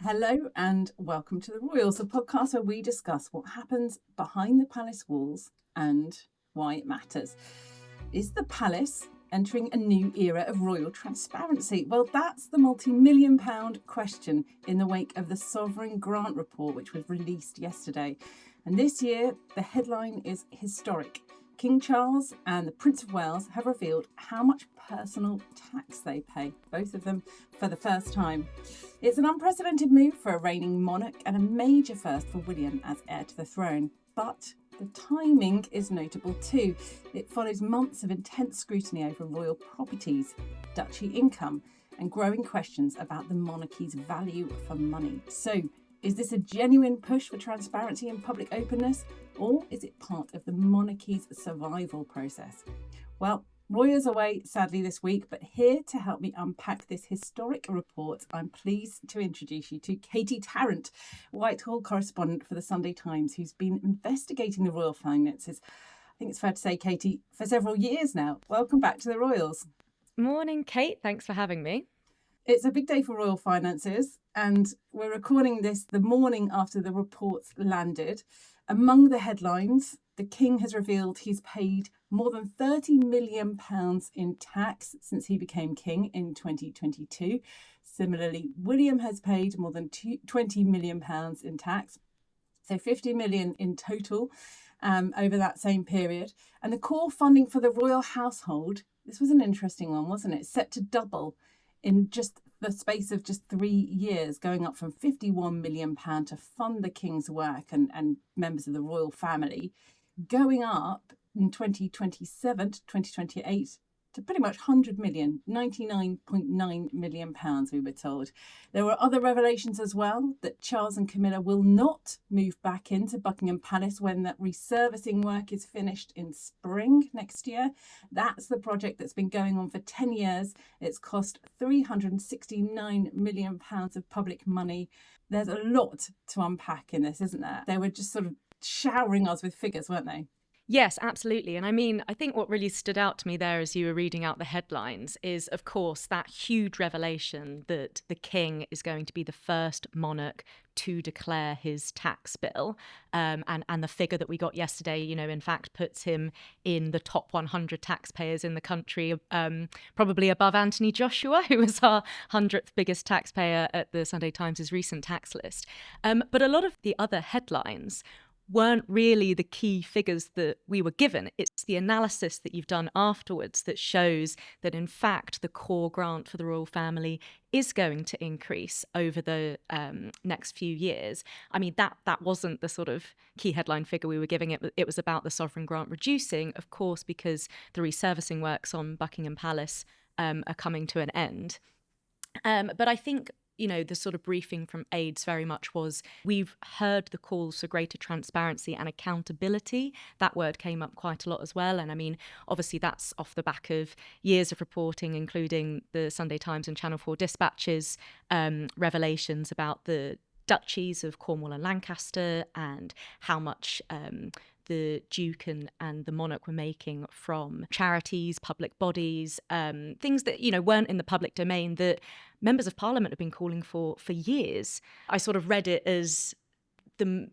Hello and welcome to the Royals, a podcast where we discuss what happens behind the palace walls and why it matters. Is the palace entering a new era of royal transparency? Well, that's the multi-million-pound question in the wake of the Sovereign Grant Report, which was released yesterday. And this year, the headline is historic. King Charles and the Prince of Wales have revealed how much personal tax they pay, both of them for the first time. It's an unprecedented move for a reigning monarch and a major first for William as heir to the throne. But the timing is notable too. It follows months of intense scrutiny over royal properties, duchy income, and growing questions about the monarchy's value for money. So, is this a genuine push for transparency and public openness, or is it part of the monarchy's survival process? Well, Roya's away, sadly, this week, but here to help me unpack this historic report, I'm pleased to introduce you to Katie Tarrant, Whitehall correspondent for the Sunday Times, who's been investigating the royal finances, I think it's fair to say, Katie, for several years now. Welcome back to the Royals. Morning, Kate. Thanks for having me. It's a big day for royal finances, and we're recording this the morning after the reports landed. Among the headlines, the King has revealed he's paid more than £30 million in tax since he became king in 2022. Similarly, William has paid more than £20 million in tax, so £50 million in total over that same period. And the core funding for the royal household, this was an interesting one, wasn't it? Set to double in just the space of just 3 years, going up from £51 million to fund the King's work and members of the royal family, going up in 2027 to 2028 to pretty much 100 million, £99.9 million, we were told. There were other revelations as well, that Charles and Camilla will not move back into Buckingham Palace when that resurfacing work is finished in spring next year. That's the project that's been going on for 10 years. It's cost £369 million of public money. There's a lot to unpack in this, isn't there? They were just sort of showering us with figures, weren't they? Yes, absolutely. And I mean, I think what really stood out to me there as you were reading out the headlines is, of course, that huge revelation that the King is going to be the first monarch to declare his tax bill. And the figure that we got yesterday, in fact, puts him in the top 100 taxpayers in the country, probably above Anthony Joshua, who was our 100th biggest taxpayer at the Sunday Times' recent tax list. But a lot of the other headlines weren't really the key figures that we were given. It's the analysis that you've done afterwards that shows that, in fact, the core grant for the royal family is going to increase over the next few years. I mean, that wasn't the sort of key headline figure we were giving. It was about the sovereign grant reducing, of course, because the resurfacing works on Buckingham Palace are coming to an end. But I think the sort of briefing from aides very much was, we've heard the calls for greater transparency and accountability. That word came up quite a lot as well. And I mean, obviously that's off the back of years of reporting, including the Sunday Times and Channel 4 Dispatches, revelations about the duchies of Cornwall and Lancaster and how much the Duke and the monarch were making from charities, public bodies, things that, weren't in the public domain that members of Parliament have been calling for years. I sort of read it as the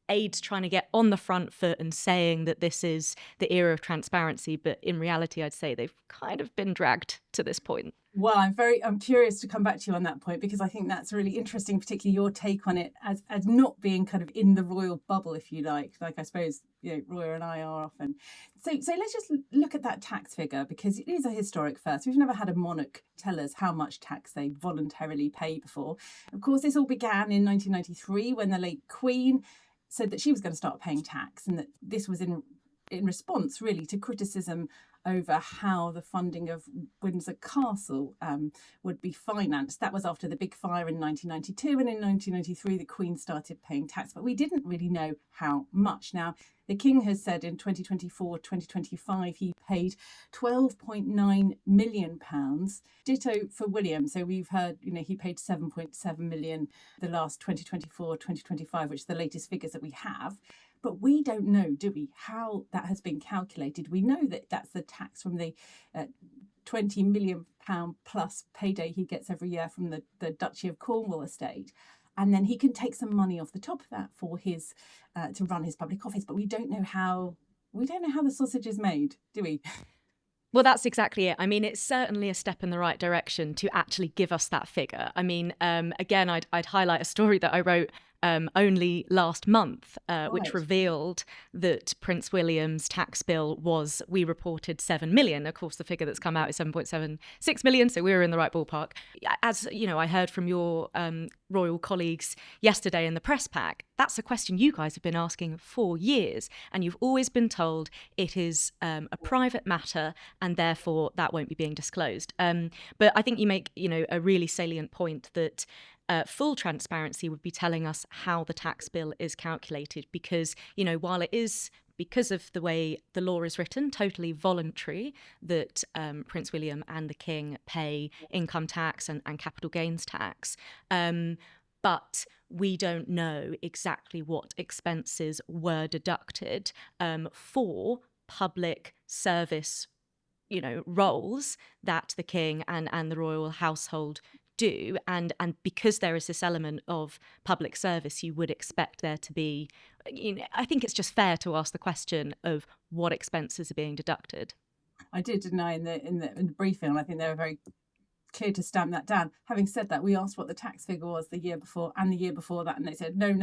aides trying to get on the front foot and saying that this is the era of transparency, but in reality, I'd say they've kind of been dragged to this point. Well, I'm curious to come back to you on that point, because I think that's really interesting, particularly your take on it as not being kind of in the royal bubble, if you like I suppose Roya and I are often. So let's just look at that tax figure, because it is a historic first. We've never had a monarch tell us how much tax they voluntarily pay before. Of course, this all began in 1993 when the late Queen said that she was going to start paying tax, and that this was in response really to criticism over how the funding of Windsor Castle would be financed. That was after the big fire in 1992, and in 1993 the Queen started paying tax, but we didn't really know how much. Now, the King has said in 2024, 2025 he paid £12.9 million. Ditto for William. So we've heard, he paid £7.7 million the last 2024, 2025, which are the latest figures that we have. But we don't know, do we, how that has been calculated? We know that that's the tax from the £20 million plus payday he gets every year from the Duchy of Cornwall estate. and then he can take some money off the top of that for his to run his public office. But we don't know how the sausage is made, do we? Well, that's exactly it. I mean, it's certainly a step in the right direction to actually give us that figure. I mean, again, I'd highlight a story that I wrote only last month, which revealed that Prince William's tax bill was, we reported 7 million. Of course, the figure that's come out is 7.76 million, so we were in the right ballpark. As you know, I heard from your royal colleagues yesterday in the press pack, that's a question you guys have been asking for years, and you've always been told it is a private matter, and therefore that won't be being disclosed. But I think you make, a really salient point that full transparency would be telling us how the tax bill is calculated, because, while it is, because of the way the law is written, totally voluntary that Prince William and the King pay income tax and capital gains tax. But we don't know exactly what expenses were deducted for public service, roles that the King and the royal household do, and because there is this element of public service, you would expect there to be, I think it's just fair to ask the question of what expenses are being deducted. I did, didn't I, in the briefing, and I think they were very clear to stamp that down. Having said that, we asked what the tax figure was the year before and the year before that, and they said no.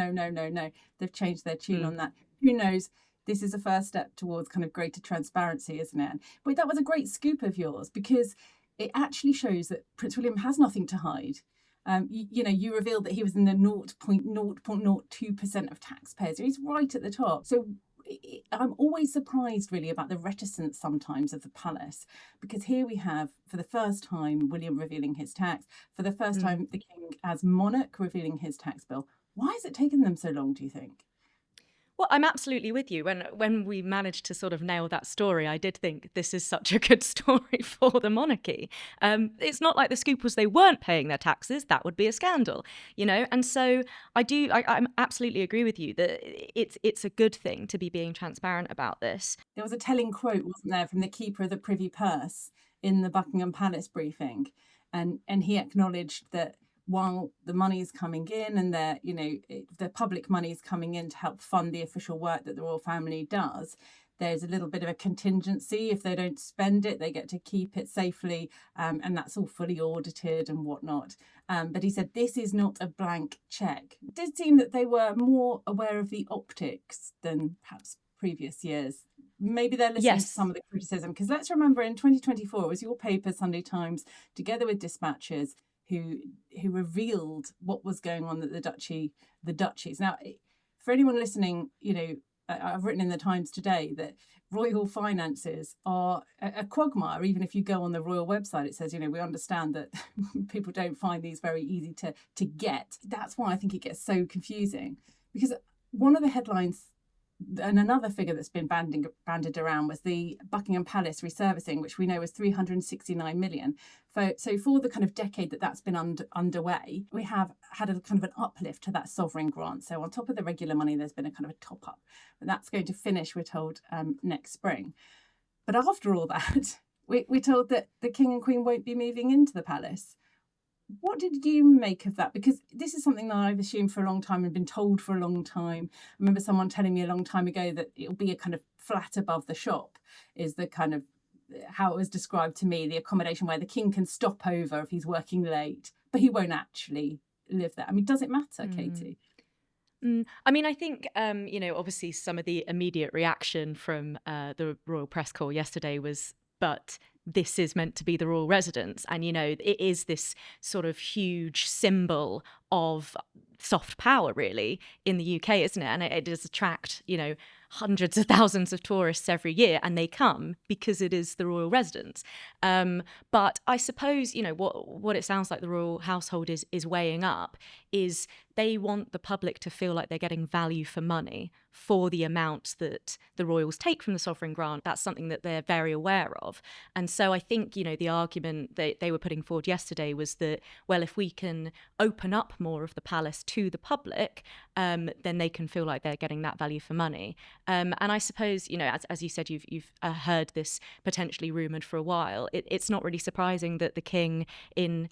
They've changed their tune on that. Who knows? This is a first step towards kind of greater transparency, isn't it? But that was a great scoop of yours, because it actually shows that Prince William has nothing to hide. You revealed that he was in the 0.02% of taxpayers. He's right at the top. So I'm always surprised, really, about the reticence sometimes of the palace, because here we have, for the first time, William revealing his tax. For the first time, the King, as monarch, revealing his tax bill. Why has it taken them so long, do you think? Well, I'm absolutely with you. When we managed to sort of nail that story, I did think this is such a good story for the monarchy. It's not like the scoop was they weren't paying their taxes. That would be a scandal, And so I absolutely agree with you that it's a good thing to be being transparent about this. There was a telling quote, wasn't there, from the keeper of the Privy Purse in the Buckingham Palace briefing, and he acknowledged that while the money is coming in and the public money is coming in to help fund the official work that the royal family does, there's a little bit of a contingency. If they don't spend it, they get to keep it safely, and that's all fully audited and whatnot. But he said this is not a blank check. It did seem that they were more aware of the optics than perhaps previous years. Maybe they're listening to some of the criticism, because let's remember in 2024 it was your paper, Sunday Times, together with Dispatches, who revealed what was going on at the duchies. Now, for anyone listening, I've written in the Times today that royal finances are a quagmire. Even if you go on the royal website, it says, we understand that people don't find these very easy to get. That's why I think it gets so confusing, because one of the headlines and another figure that's been banded around was the Buckingham Palace resurfacing, which we know was 369 million. So for the kind of decade that's been underway, we have had a kind of an uplift to that sovereign grant. So on top of the regular money, there's been a kind of a top up. And that's going to finish, we're told, next spring. But after all that, we're told that the King and Queen won't be moving into the palace. What did you make of that? Because this is something that I've assumed for a long time and been told for a long time. I remember someone telling me a long time ago that it'll be a kind of flat above the shop, is the kind of how it was described to me, the accommodation where the King can stop over if he's working late, but he won't actually live there. I mean, does it matter, Katie? I mean, I think, obviously some of the immediate reaction from the Royal Press Corps yesterday was, but this is meant to be the royal residence. And, it is this sort of huge symbol of soft power, really, in the UK, isn't it? And it does attract, hundreds of thousands of tourists every year, and they come because it is the royal residence. But I suppose, what it sounds like the royal household is weighing up is they want the public to feel like they're getting value for money for the amount that the royals take from the sovereign grant. That's something that they're very aware of. And so I think, the argument that they were putting forward yesterday was that, well, if we can open up more of the palace to the public, then they can feel like they're getting that value for money. And I suppose, as you said, you've heard this potentially rumoured for a while. It's not really surprising that the king, in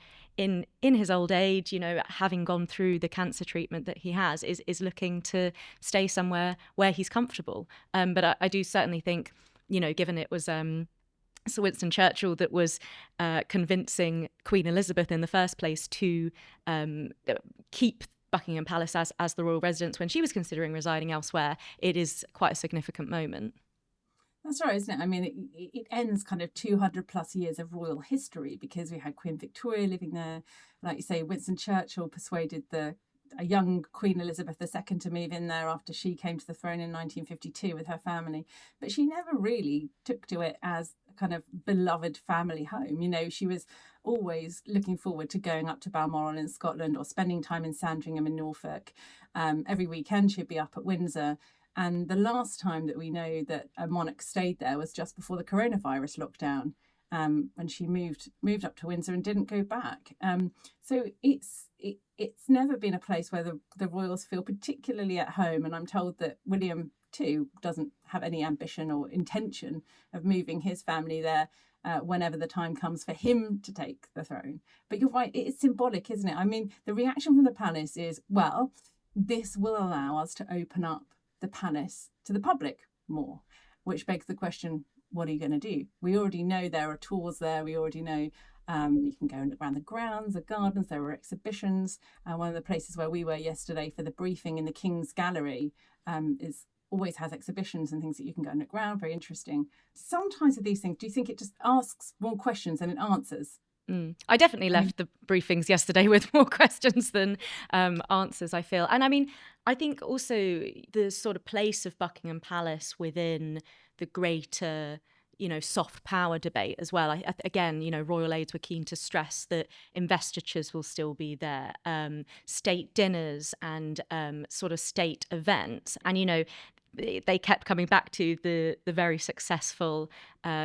his old age, having gone through the cancer treatment that he has, is looking to stay somewhere where he's comfortable. But I do certainly think, given it was Sir Winston Churchill that was convincing Queen Elizabeth in the first place to keep Buckingham Palace as the royal residence when she was considering residing elsewhere, it is quite a significant moment. That's right, isn't it? I mean, it ends kind of 200 plus years of royal history, because we had Queen Victoria living there. Like you say, Winston Churchill persuaded a young Queen Elizabeth II to move in there after she came to the throne in 1952 with her family. But she never really took to it as a kind of beloved family home. She was always looking forward to going up to Balmoral in Scotland or spending time in Sandringham in Norfolk. Every weekend she'd be up at Windsor. And the last time that we know that a monarch stayed there was just before the coronavirus lockdown, when she moved up to Windsor and didn't go back. So it's never been a place where the royals feel particularly at home. And I'm told that William too doesn't have any ambition or intention of moving his family there whenever the time comes for him to take the throne. But you're right, it's symbolic, isn't it? I mean, the reaction from the palace is, well, this will allow us to open up the palace to the public more, which begs the question, what are you going to do? We already know there are tours there. We already know you can go around the grounds, the gardens, there were exhibitions. One of the places where we were yesterday for the briefing in the King's Gallery always has exhibitions and things that you can go and look around. Very interesting. Sometimes with these things, do you think it just asks more questions than it answers? I definitely left the briefings yesterday with more questions than answers, I feel. And I mean, I think also the sort of place of Buckingham Palace within the greater, soft power debate as well. Again, royal aides were keen to stress that investitures will still be there, state dinners and sort of state events. And, they kept coming back to the very successful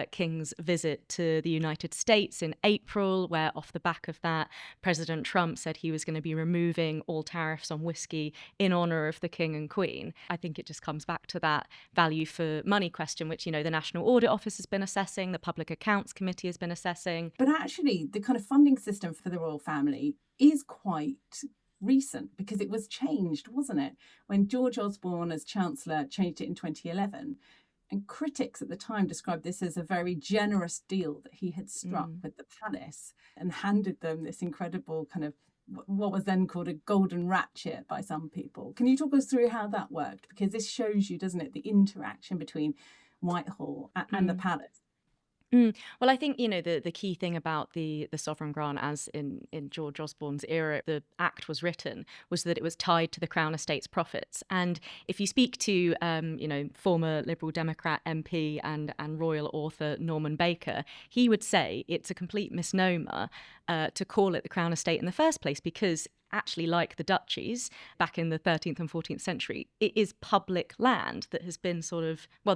King's visit to the United States in April, where off the back of that, President Trump said he was going to be removing all tariffs on whiskey in honour of the King and Queen. I think it just comes back to that value for money question, which, the National Audit Office has been assessing, the Public Accounts Committee has been assessing. But actually, the kind of funding system for the royal family is quite recent, because it was changed, wasn't it, when George Osborne as Chancellor changed it in 2011, and critics at the time described this as a very generous deal that he had struck with the palace and handed them this incredible kind of what was then called a golden ratchet by some people. Can you talk us through how that worked? Because this shows you, doesn't it, the interaction between Whitehall and the palace. Well, I think, the key thing about the sovereign grant, as in George Osborne's era, the Act was written, was that it was tied to the Crown Estate's profits. And if you speak to, former Liberal Democrat MP and royal author Norman Baker, he would say it's a complete misnomer to call it the Crown Estate in the first place, because actually, like the duchies back in the 13th and 14th century, it is public land that has been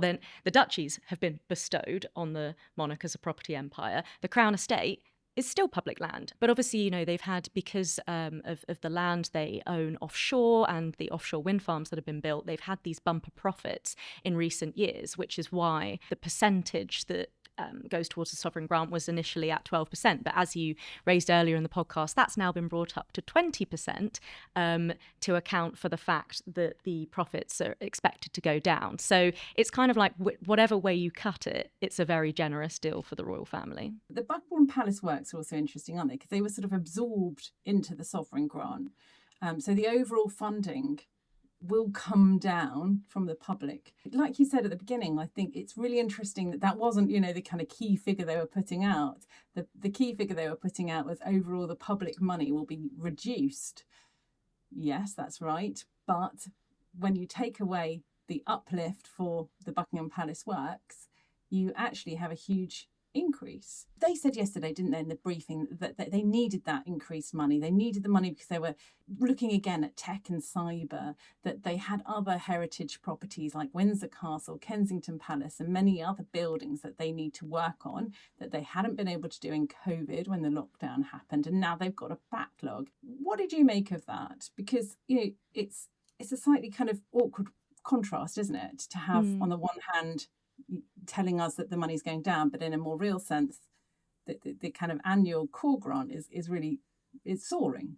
then the duchies have been bestowed on the monarch as a property empire. The Crown Estate is still public land. But obviously, they've had, because of the land they own offshore and the offshore wind farms that have been built, they've had these bumper profits in recent years, which is why the percentage that goes towards the sovereign grant was initially at 12%. But as you raised earlier in the podcast, that's now been brought up to 20% to account for the fact that the profits are expected to go down. So it's kind of like whatever way you cut it, it's a very generous deal for the royal family. The Buckingham Palace works are also interesting, aren't they? Because they were sort of absorbed into the sovereign grant. So the overall funding will come down from the public. Like you said at the beginning, I think it's really interesting that wasn't, the kind of key figure they were putting out. The key figure they were putting out was overall the public money will be reduced. Yes, that's right. But when you take away the uplift for the Buckingham Palace works, you actually have a huge increase. They said yesterday, didn't they, in the briefing, that they needed that increased money. They needed the money because they were looking again at tech and cyber, that they had other heritage properties like Windsor Castle, Kensington Palace, and many other buildings that they need to work on that they hadn't been able to do in COVID when the lockdown happened, and now they've got a backlog. What did you make of that? Because it's a slightly kind of awkward contrast, isn't it? To have, on the one hand, telling us that the money's going down, but in a more real sense, the kind of annual core grant is really soaring.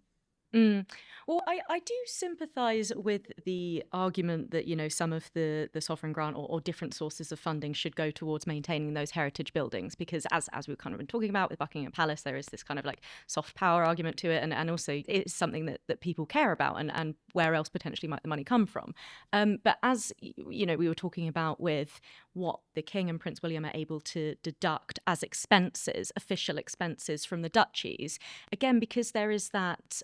Well, I do sympathise with the argument that, some of the sovereign grant or different sources of funding should go towards maintaining those heritage buildings, because as we've kind of been talking about with Buckingham Palace, there is this kind of like soft power argument to it, and also it's something that people care about, and where else potentially might the money come from. But as we were talking about with what the King and Prince William are able to deduct as expenses, official expenses from the duchies, again, because there is that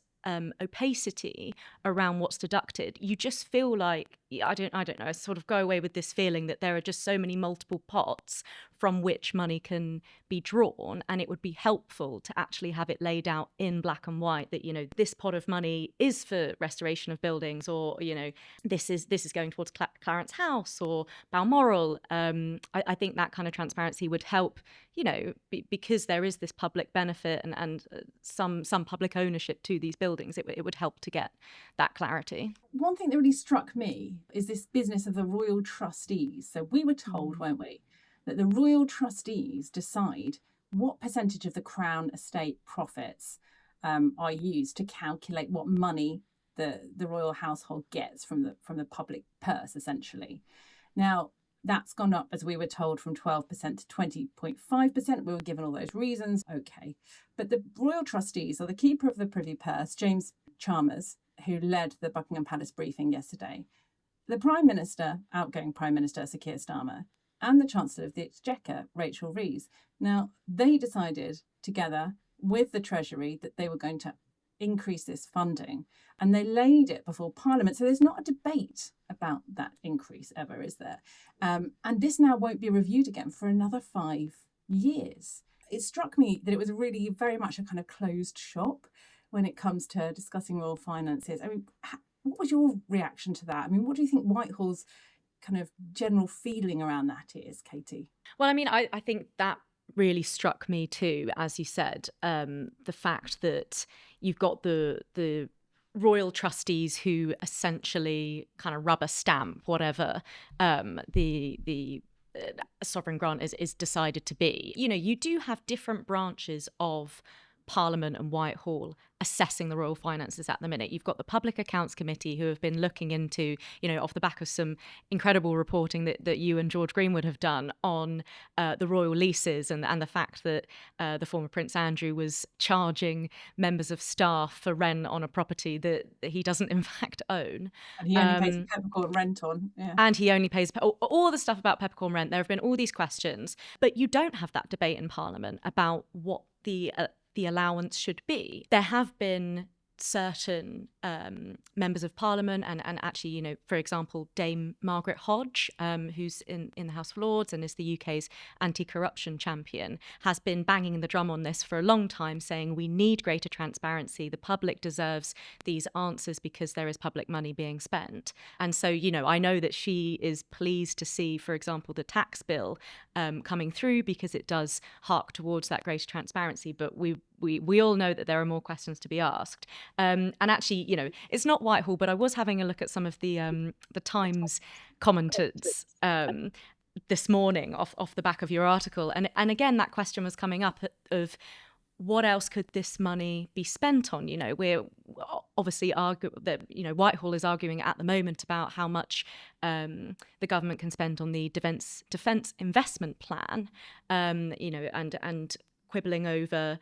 opacity around what's deducted, you just feel like, I don't know, I sort of go away with this feeling that there are just so many multiple pots from which money can be drawn, and it would be helpful to actually have it laid out in black and white that this pot of money is for restoration of buildings, or this is going towards Clarence House or Balmoral. I think that kind of transparency would help, because there is this public benefit and some public ownership to these buildings. It would help to get that clarity. One thing that really struck me is this business of the royal trustees. So we were told, weren't we, that the royal trustees decide what percentage of the Crown estate profits are used to calculate what money the royal household gets from the public purse, essentially. Now, that's gone up, as we were told, from 12% to 20.5%. We were given all those reasons. Okay. But the royal trustees, or the keeper of the Privy Purse, James Chalmers, who led the Buckingham Palace briefing yesterday, the Prime Minister, outgoing Prime Minister Sir Keir Starmer, and the Chancellor of the Exchequer, Rachel Reeves. Now, they decided together with the Treasury that they were going to increase this funding, and they laid it before Parliament. So there's not a debate about that increase ever, is there? And this now won't be reviewed again for another 5 years. It struck me that it was really very much a kind of closed shop when it comes to discussing royal finances. I mean, what was your reaction to that? I mean, what do you think Whitehall's kind of general feeling around that is, Katie? Well, I mean, I think that really struck me too, as you said, the fact that you've got the royal trustees who essentially kind of rubber stamp whatever the sovereign grant is decided to be. You do have different branches of Parliament and Whitehall assessing the royal finances at the minute. You've got the Public Accounts Committee, who have been looking into, off the back of some incredible reporting that you and George Greenwood have done on the royal leases and the fact that the former Prince Andrew was charging members of staff for rent on a property that he doesn't in fact own. And he only pays peppercorn rent on. Yeah. And he only pays all the stuff about peppercorn rent. There have been all these questions, but you don't have that debate in Parliament about what the allowance should be. There have been certain members of Parliament and actually, for example, Dame Margaret Hodge, who's in the House of Lords and is the UK's anti-corruption champion, has been banging the drum on this for a long time, saying we need greater transparency. The public deserves these answers because there is public money being spent. And so, I know that she is pleased to see, for example, the tax bill coming through, because it does hark towards that greater transparency. But we all know that there are more questions to be asked. And actually, it's not Whitehall, but I was having a look at some of the Times commenters this morning off the back of your article. And again, that question was coming up of what else could this money be spent on? We're obviously Whitehall is arguing at the moment about how much the government can spend on the defence investment plan, and quibbling over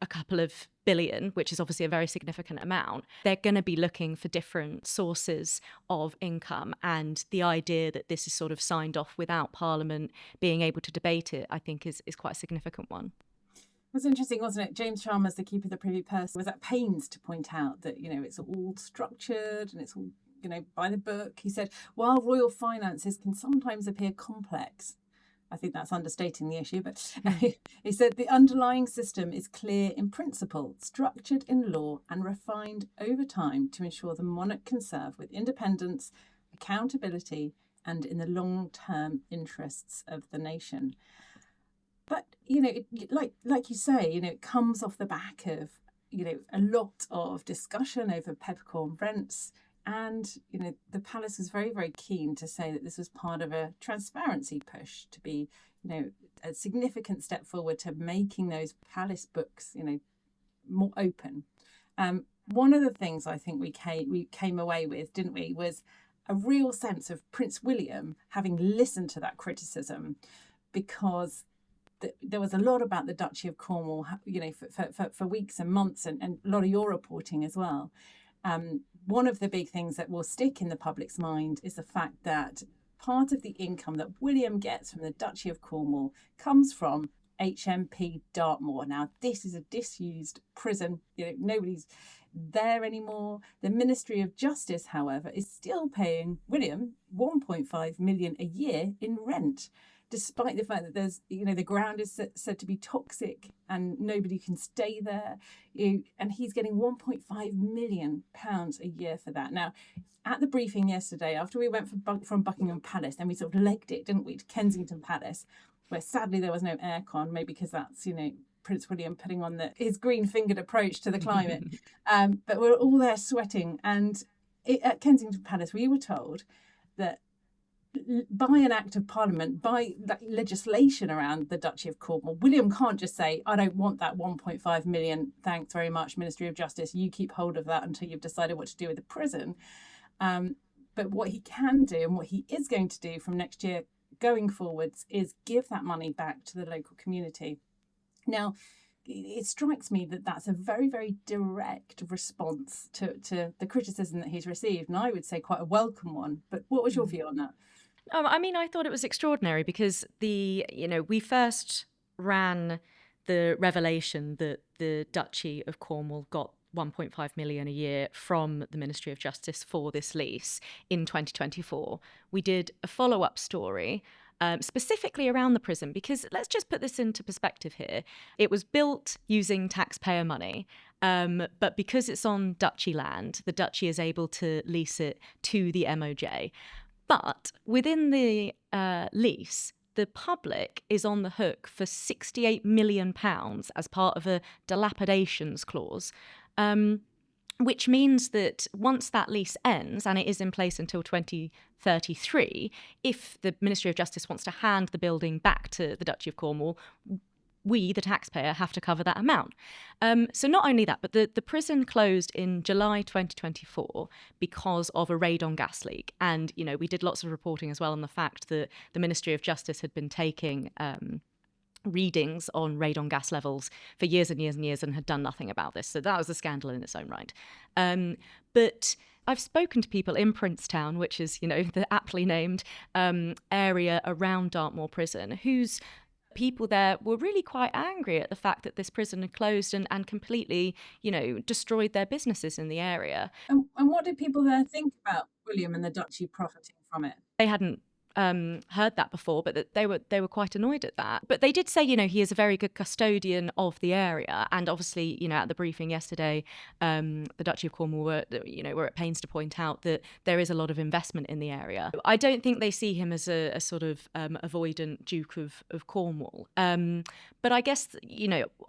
a couple of billion, which is obviously a very significant amount. They're going to be looking for different sources of income, and the idea that this is sort of signed off without Parliament being able to debate it, I think is quite a significant one. It was interesting, wasn't it? James Chalmers, the keeper of the Privy Purse, was at pains to point out that, it's all structured and it's all, by the book. He said, while royal finances can sometimes appear complex, I think that's understating the issue, but he said the underlying system is clear in principle, structured in law and refined over time to ensure the monarch can serve with independence, accountability and in the long-term interests of the nation. But, like you say, it comes off the back of, a lot of discussion over peppercorn rents And, the palace was very, very keen to say that this was part of a transparency push to be, a significant step forward to making those palace books, more open. One of the things I think we came away with, didn't we, was a real sense of Prince William having listened to that criticism, because there was a lot about the Duchy of Cornwall, for weeks and months, and a lot of your reporting as well. One of the big things that will stick in the public's mind is the fact that part of the income that William gets from the Duchy of Cornwall comes from HMP Dartmoor. Now, this is a disused prison. Nobody's there anymore. The Ministry of Justice, however, is still paying William 1.5 million a year in rent, despite the fact that there's, the ground is said to be toxic and nobody can stay there. And he's getting 1.5 million pounds a year for that. Now, at the briefing yesterday, after we went from Buckingham Palace, then we sort of legged it, didn't we, to Kensington Palace, where sadly there was no aircon, maybe because that's, Prince William putting on his green-fingered approach to the climate. But we're all there sweating. And at Kensington Palace, we were told that by an act of Parliament, by legislation around the Duchy of Cornwall, William can't just say, I don't want that 1.5 million, thanks very much, Ministry of Justice, you keep hold of that until you've decided what to do with the prison. But what he can do, and what he is going to do from next year going forwards, is give that money back to the local community. Now, it strikes me that that's a very, very direct response to the criticism that he's received, and I would say quite a welcome one. But what was your view on that? I thought it was extraordinary because we first ran the revelation that the Duchy of Cornwall got 1.5 million a year from the Ministry of Justice for this lease in 2024. We did a follow-up story specifically around the prison, because let's just put this into perspective here. It was built using taxpayer money, but because it's on Duchy land, the Duchy is able to lease it to the MOJ. But within the lease, the public is on the hook for £68 million as part of a dilapidations clause, which means that once that lease ends, and it is in place until 2033, if the Ministry of Justice wants to hand the building back to the Duchy of Cornwall, we, the taxpayer, have to cover that amount. So not only that, but the prison closed in July 2024 because of a radon gas leak. And, we did lots of reporting as well on the fact that the Ministry of Justice had been taking readings on radon gas levels for years and years and years and had done nothing about this. So that was a scandal in its own right. But I've spoken to people in Princetown, which is, the aptly named area around Dartmoor Prison, whose people there were really quite angry at the fact that this prison had closed and completely, destroyed their businesses in the area. And what did people there think about William and the Duchy profiting from it? They hadn't heard that before, but that they were quite annoyed at that. But they did say, he is a very good custodian of the area, and obviously, at the briefing yesterday, the Duchy of Cornwall were at pains to point out that there is a lot of investment in the area. I don't think they see him as a sort of avoidant Duke of Cornwall. But I guess,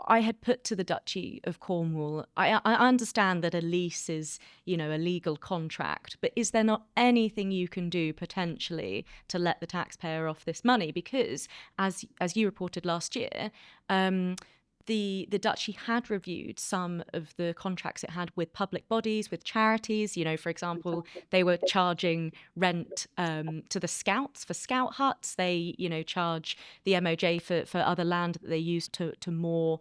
I had put to the Duchy of Cornwall, I understand that a lease is, a legal contract, but is there not anything you can do potentially to let the taxpayer off this money? Because as you reported last year, the Duchy had reviewed some of the contracts it had with public bodies, with charities. For example, they were charging rent to the Scouts for Scout huts. They, charge the MOJ for other land that they use to moor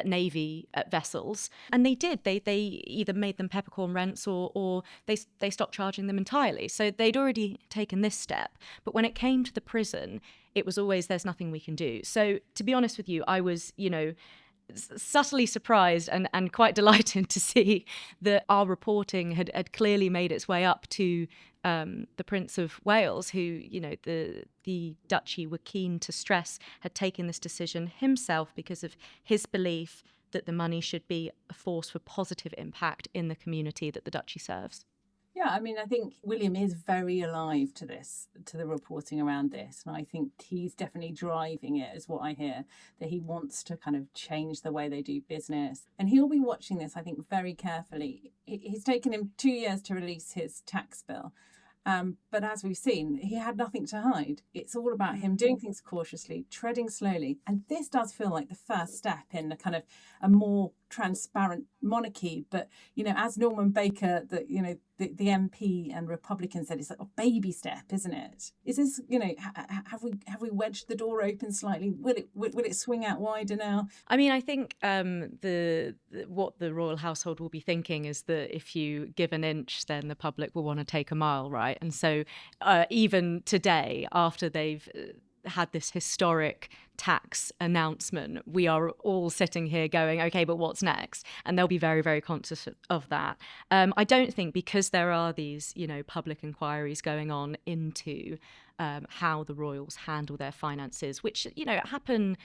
Navy vessels, and they did. They either made them peppercorn rents or they stopped charging them entirely. So they'd already taken this step. But when it came to the prison, it was always, there's nothing we can do. So to be honest with you, I was, subtly surprised and quite delighted to see that our reporting had clearly made its way up to the Prince of Wales, who, the Duchy were keen to stress had taken this decision himself because of his belief that the money should be a force for positive impact in the community that the Duchy serves. Yeah, Yeah, I mean, I think William is very alive to this, to the reporting around this. And I think he's definitely driving it, is what I hear, that he wants to kind of change the way they do business. And he'll be watching this, I think, very carefully. He's taken him 2 years to release his tax bill. But as we've seen, he had nothing to hide. It's all about him doing things cautiously, treading slowly. And this does feel like the first step in a kind of a more transparent monarchy. But, as Norman Baker, the MP and Republican said, it's like a baby step, isn't it? Is this, have we wedged the door open slightly? Will it swing out wider now? I mean, I think what the royal household will be thinking is that if you give an inch, then the public will want to take a mile, right? And so even today, after they've had this historic tax announcement, we are all sitting here going, okay, but what's next? And they'll be very, very conscious of that. I don't think, because there are these, public inquiries going on into how the royals handle their finances, which, happen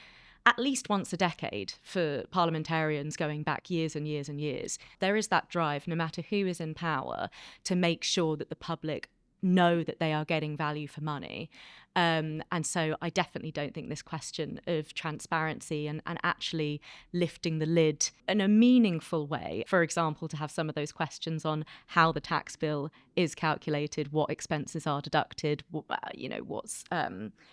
at least once a decade for parliamentarians going back years and years and years. There is that drive, no matter who is in power, to make sure that the public know that they are getting value for money. And so I definitely don't think this question of transparency and actually lifting the lid in a meaningful way, for example, to have some of those questions on how the tax bill is calculated, what expenses are deducted, what's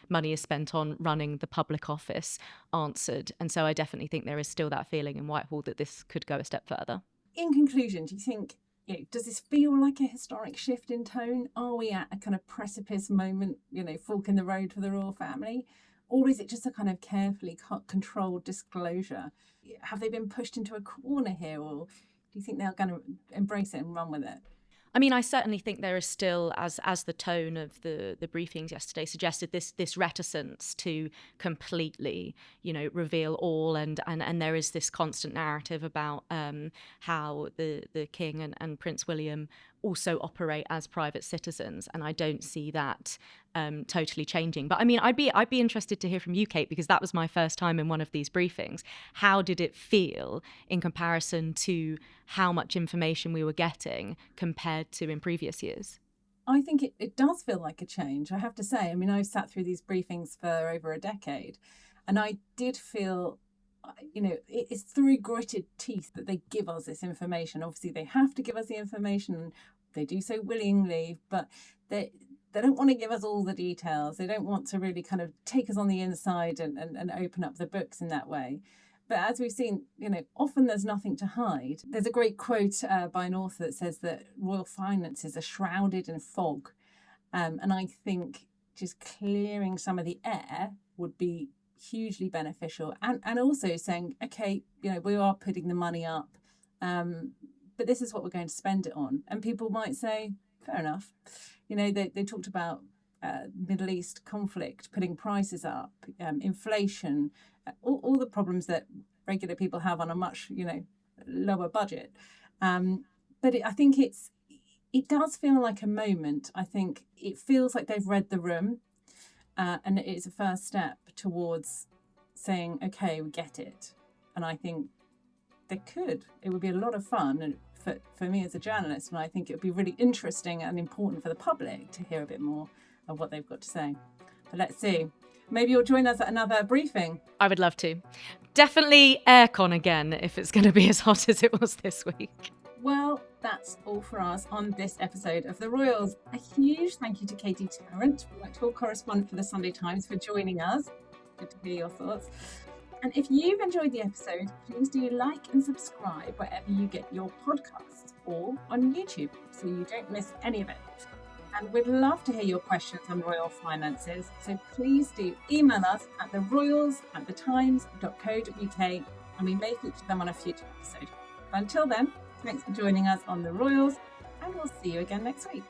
money is spent on running the public office, answered. And so I definitely think there is still that feeling in Whitehall that this could go a step further. In conclusion, do you think, does this feel like a historic shift in tone? Are we at a kind of precipice moment, fork in the road for the royal family? Or is it just a kind of carefully controlled disclosure? Have they been pushed into a corner here, or do you think they're going to embrace it and run with it? I mean, I certainly think there is still, as the tone of the briefings yesterday suggested, this reticence to completely, reveal all, and there is this constant narrative about how the King and Prince William also operate as private citizens, and I don't see that totally changing. But I mean, I'd be interested to hear from you, Kate, because that was my first time in one of these briefings. How did it feel in comparison to how much information we were getting compared to in previous years? I think it does feel like a change, I have to say. I mean, I've sat through these briefings for over a decade, and I did feel, it's through gritted teeth that they give us this information. Obviously, they have to give us the information. They do so willingly, but they don't want to give us all the details. They don't want to really kind of take us on the inside and open up the books in that way. But as we've seen, often there's nothing to hide. There's a great quote by an author that says that royal finances are shrouded in fog. And I think just clearing some of the air would be hugely beneficial. And also saying, okay, we are putting the money up, but this is what we're going to spend it on. And people might say, fair enough. They talked about Middle East conflict, putting prices up, inflation, all the problems that regular people have on a much, lower budget. But I think it does feel like a moment. I think it feels like they've read the room, and it is a first step towards saying, okay, we get it. And I think it would be a lot of fun, and for me as a journalist, and I think it would be really interesting and important for the public to hear a bit more of what they've got to say. But let's see. Maybe you'll join us at another briefing. I would love to. Definitely aircon again if it's going to be as hot as it was this week. Well, that's all for us on this episode of The Royals. A huge thank you to Katie Tarrant, Whitehall correspondent for the Sunday Times, for joining us. Good to hear your thoughts. And if you've enjoyed the episode, please do like and subscribe wherever you get your podcasts, or on YouTube, so you don't miss any of it. And we'd love to hear your questions on royal finances, so please do email us at theroyals@thetimes.co.uk, and we may feature them on a future episode. But until then, thanks for joining us on The Royals, and we'll see you again next week.